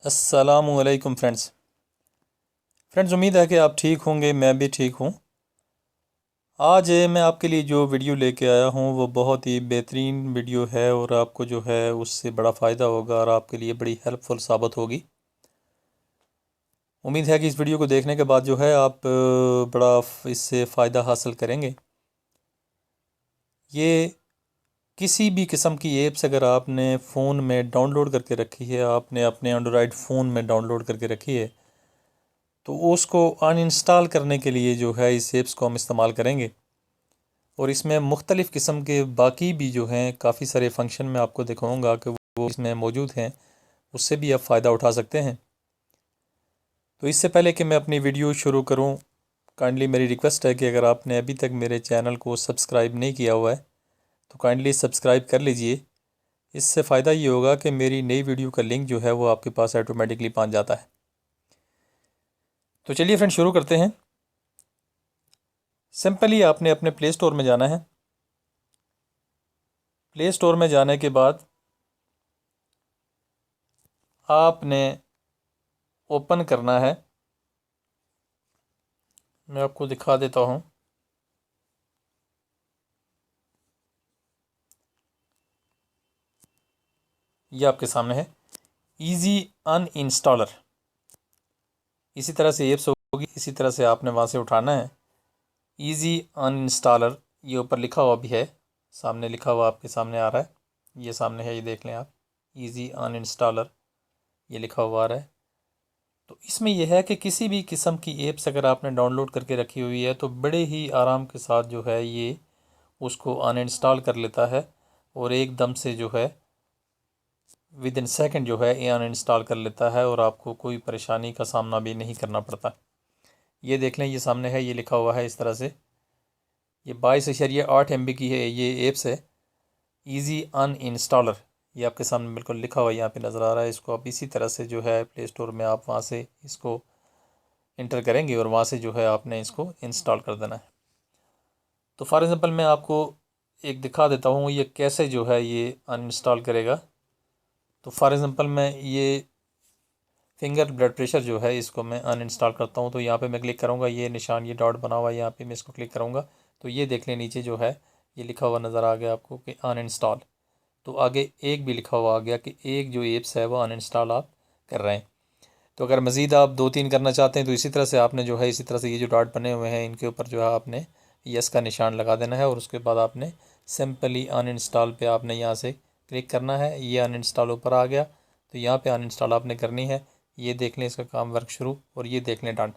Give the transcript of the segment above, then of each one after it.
अस्सलामुअलैकुम फ्रेंड्स, उम्मीद है कि आप ठीक होंगे। मैं भी ठीक हूँ। आज मैं आपके लिए जो वीडियो लेके आया हूँ वो बहुत ही बेहतरीन वीडियो है और आपको जो है उससे बड़ा फ़ायदा होगा और आपके लिए बड़ी हेल्पफुल साबित होगी। उम्मीद है कि इस वीडियो को देखने के बाद जो है आप बड़ा इससे फ़ायदा हासिल करेंगे। ये किसी भी किस्म की ऐप्स अगर आपने फ़ोन में डाउनलोड करके रखी है, आपने अपने एंड्रॉयड फ़ोन में डाउनलोड करके रखी है, तो उसको अनइंस्टॉल करने के लिए जो है इस ऐप्स को हम इस्तेमाल करेंगे। और इसमें मुख्तलिफ़ किस्म के बाकी भी जो हैं काफ़ी सारे फंक्शन मैं आपको दिखाऊंगा कि वो इसमें मौजूद हैं, उससे भी आप फ़ायदा उठा सकते हैं। तो इससे पहले कि मैं अपनी वीडियो शुरू करूं, काइंडली मेरी रिक्वेस्ट है कि अगर आपने अभी तक मेरे चैनल को सब्सक्राइब नहीं किया हुआ है तो काइंडली सब्सक्राइब कर लीजिए। इससे फ़ायदा ये होगा कि मेरी नई वीडियो का लिंक जो है वो आपके पास ऑटोमेटिकली पहुंच जाता है। तो चलिए फ्रेंड, शुरू करते हैं। सिंपली आपने अपने प्ले स्टोर में जाना है। प्ले स्टोर में जाने के बाद आपने ओपन करना है। मैं आपको दिखा देता हूँ। ये आपके सामने है, इजी अन इंस्टॉलर। इसी तरह से ऐप्स होगी, इसी तरह से आपने वहाँ से उठाना है। इजी अन इंस्टॉलर ये ऊपर लिखा हुआ भी है, सामने लिखा हुआ आपके सामने आ रहा है। ये सामने है, ये देख लें आप, इजी अन इंस्टॉलर ये लिखा हुआ आ रहा है। तो इसमें यह है कि किसी भी किस्म की ऐप्स अगर आपने डाउनलोड करके रखी हुई है तो बड़े ही आराम के साथ जो है ये उसको अनइंस्टॉल कर लेता है और एकदम से जो है विद इन सेकेंड जो है ये अनइंस्टॉल कर लेता है और आपको कोई परेशानी का सामना भी नहीं करना पड़ता। ये देख लें, ये सामने है, ये लिखा हुआ है इस तरह से। ये 22.8 MB की है, ये ऐप्स है इजी अन इंस्टॉलर। ये आपके सामने बिल्कुल लिखा हुआ यहाँ पे नज़र आ रहा है। इसको आप इसी तरह से जो है प्ले स्टोर में आप वहाँ से इसको इंटर करेंगे और वहाँ से जो है आपने इसको इंस्टॉल कर देना है। तो फॉर एग्ज़ाम्पल मैं आपको एक दिखा देता हूँ ये कैसे जो है ये अनइंस्टॉल करेगा। तो फॉर एग्ज़ाम्पल मैं ये फिंगर ब्लड प्रेशर जो है इसको मैं अनइंस्टॉल करता हूँ। तो यहाँ पे मैं क्लिक करूँगा, ये निशान ये डॉट बना हुआ है, यहाँ पे मैं इसको क्लिक करूँगा तो ये देख लें नीचे जो है ये लिखा हुआ नज़र आ गया आपको कि अनइंस्टॉल। तो आगे एक भी लिखा हुआ आ गया कि एक जो एप्स है वो अनइंस्टॉल आप कर रहे हैं। तो अगर मज़ीद आप 2-3 करना चाहते हैं तो इसी तरह से आपने जो है इसी तरह से ये जो डॉट बने हुए हैं इनके ऊपर जो है आपने यस का निशान लगा देना है और उसके बाद आपने सिंपली अनइंस्टॉल पे आपने यहाँ से क्लिक करना है। ये अनइंस्टॉल ऊपर आ गया तो यहाँ पे अनइंस्टॉल आपने करनी है। ये देख लें इसका काम वर्क शुरू, और ये देख लें डन।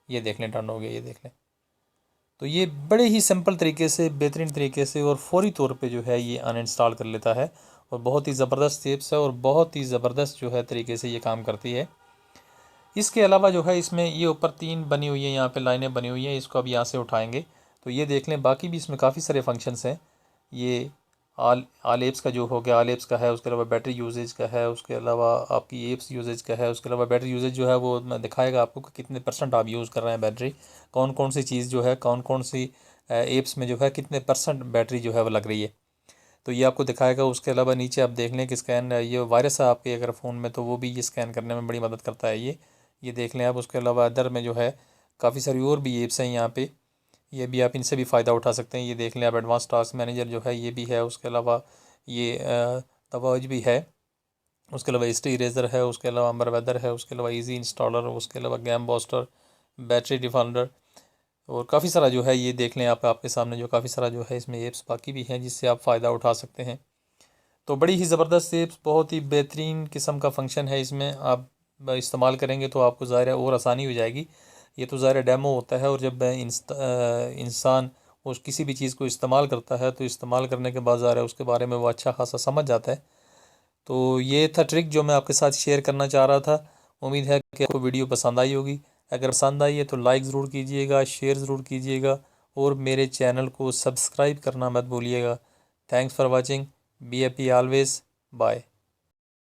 ये देख लें डन हो गया, ये देख लें। तो ये बड़े ही सिंपल तरीके से, बेहतरीन तरीके से और फौरी तौर पे जो है ये अनइंस्टॉल कर लेता है और बहुत ही ज़बरदस्त ऐप्स है और बहुत ही ज़बरदस्त जो है तरीके से ये काम करती है। इसके अलावा जो है इसमें ये ऊपर 3 बनी हुई है, यहाँ पे लाइनें बनी हुई हैं, इसको अब यहाँ से उठाएंगे तो ये देख लें बाकी भी इसमें काफ़ी सारे फंक्शंस हैं। ये आल एप्स का जो हो गया, आल एप्स का है, उसके अलावा बैटरी यूजेज का है, उसके अलावा आपकी एप्स यूजेज का है, उसके अलावा बैटरी यूजेज जो है वो मैं दिखाएगा आपको कि कितने % आप यूज़ कर रहे हैं बैटरी, कौन कौन सी चीज़ जो है, कौन कौन सी एप्स में जो है कितने % बैटरी जो है वो लग रही है, तो ये आपको दिखाएगा। उसके अलावा नीचे आप देख लें कि स्कैन, ये वायरस है आपके अगर फ़ोन में तो वो भी ये स्कैन करने में बड़ी मदद करता है ये देख लें आप। उसके अलावा अदर में जो है काफ़ी सारी और भी एप्स हैं यहाँ पे, ये भी आप इनसे भी फ़ायदा उठा सकते हैं। ये देख लें आप, एडवांस टास्क मैनेजर जो है ये भी है। उसके अलावा ये तवाज भी है। उसके अलावा हिस्ट्री इरेज़र है। उसके अलावा अमर वेदर है। उसके अलावा इजी इंस्टॉलर, उसके अलावा गेम बॉस्टर, बैटरी डिफॉल्टर और काफ़ी सारा जो है ये देख लें आप, आपके सामने जो काफ़ी सारा जो है इसमें ऐप्स बाकी भी हैं जिससे आप फ़ायदा उठा सकते हैं। तो बड़ी ही ज़बरदस्त ऐप्स, बहुत ही बेहतरीन किस्म का फंक्शन है इसमें। आप इस्तेमाल करेंगे तो आपको ज़ाहिर है और आसानी हो जाएगी। ये तो ज़ाहिर डेमो होता है और जब इंसान उस किसी भी चीज़ को इस्तेमाल करता है तो इस्तेमाल करने के बाद ज़ाहिर है उसके बारे में वो अच्छा खासा समझ जाता है। तो ये था ट्रिक जो मैं आपके साथ शेयर करना चाह रहा था। उम्मीद है कि आपको वीडियो पसंद आई होगी। अगर पसंद आई है तो लाइक ज़रूर कीजिएगा, शेयर ज़रूर कीजिएगा और मेरे चैनल को सब्सक्राइब करना मत भूलिएगा। Thanks for watching. Be happy always. Bye.